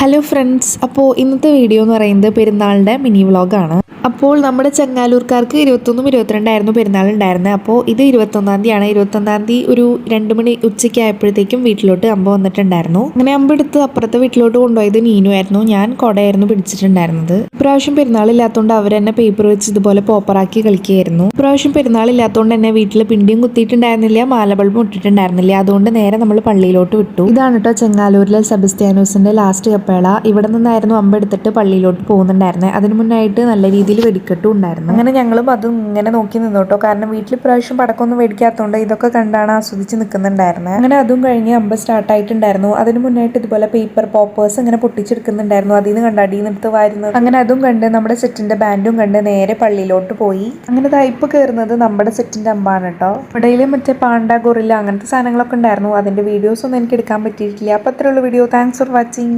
Hello friends, അപ്പോൾ ഇന്നത്തെ video എന്ന് പറയുന്നത് പെരുന്നാളിൻ്റെ മിനി വ്ളോഗാണ്. അപ്പോൾ നമ്മുടെ ചെങ്ങാലൂർക്കാർക്ക് 21 22 പെരുന്നാൾ ഉണ്ടായിരുന്നത്. അപ്പോൾ ഇത് 21 തീയതിയാണ്. 21 ഒരു 2 മണി ഉച്ചയ്ക്ക് ആയപ്പോഴത്തേക്കും വീട്ടിലോട്ട് അമ്പ വന്നിട്ടുണ്ടായിരുന്നു. അങ്ങനെ അമ്പ എടുത്ത് അപ്പുറത്തെ വീട്ടിലോട്ട് കൊണ്ടുപോയത് നീനു ആയിരുന്നു. ഞാൻ കുടയായിരുന്നു പിടിച്ചിട്ടുണ്ടായിരുന്നത്. ഇപ്രാവശ്യം പെരുന്നാളില്ലാത്തതുകൊണ്ട് അവർ തന്നെ പേപ്പർ വെച്ച് ഇതുപോലെ പോപ്പറാക്കി കളിക്കുകയായിരുന്നു. ഇപ്രാവശ്യം പെരുന്നാളില്ലാത്തതുകൊണ്ട് തന്നെ വീട്ടിൽ പിണ്ടിയും കുത്തിയിട്ടുണ്ടായിരുന്നില്ല, മാല ബൾബും ഇട്ടിട്ടുണ്ടായിരുന്നില്ല. അതുകൊണ്ട് നേരെ നമ്മൾ പള്ളിയിലോട്ട് വിട്ടു. ഇതാണ് കേട്ടോ ചെങ്ങാലൂരിലെ സെബസ്ത്യാനോസിന്റെ ലാസ്റ്റ് കപ്പേള. ഇവിടെ നിന്നായിരുന്നു അമ്പ എടുത്തിട്ട് പള്ളിയിലോട്ട് പോകുന്നുണ്ടായിരുന്നത്. അതിന് മുന്നായിട്ട് നല്ല രീതിയിൽ വെടിക്കെട്ടും ഉണ്ടായിരുന്നു. അങ്ങനെ ഞങ്ങളും അതും ഇങ്ങനെ നോക്കി നിന്നോട്ടോ, കാരണം വീട്ടിൽ ഇപ്രാവശ്യം പടക്കമൊന്നും മേടിക്കാത്തതുകൊണ്ട് ഇതൊക്കെ കണ്ടാണ് ആസ്വദിച്ച് നിൽക്കുന്നുണ്ടായിരുന്നത്. അങ്ങനെ അതും കഴിഞ്ഞ് അമ്പ സ്റ്റാർട്ട് ആയിട്ടുണ്ടായിരുന്നു. അതിന് മുന്നായിട്ട് ഇതുപോലെ പേപ്പർ പോപ്പേഴ്സ് ഇങ്ങനെ പൊട്ടിച്ചെടുക്കുന്നുണ്ടായിരുന്നു. അതിൽ നിന്ന് കണ്ട് അടിയിൽ നിന്നെടുത്ത് വാരുന്നത്. അങ്ങനെ അതും കണ്ട് നമ്മുടെ സെറ്റിന്റെ ബാൻഡും കണ്ട് നേരെ പള്ളിയിലോട്ട് പോയി. അങ്ങനെ ഇപ്പൊ കയറുന്നത് നമ്മുടെ സെറ്റിന്റെ അമ്പാണ് കേട്ടോ. ഇവിടെയിൽ മറ്റേ പാണ്ട ഗൊറില്ല അങ്ങനത്തെ സാധനങ്ങളൊക്കെ ഉണ്ടായിരുന്നു. അതിന്റെ വീഡിയോസ് ഒന്നും എനിക്ക് എടുക്കാൻ പറ്റിയിട്ടില്ല. അപ്പോൾ അത്രയുള്ള വീഡിയോ. Thanks for watching.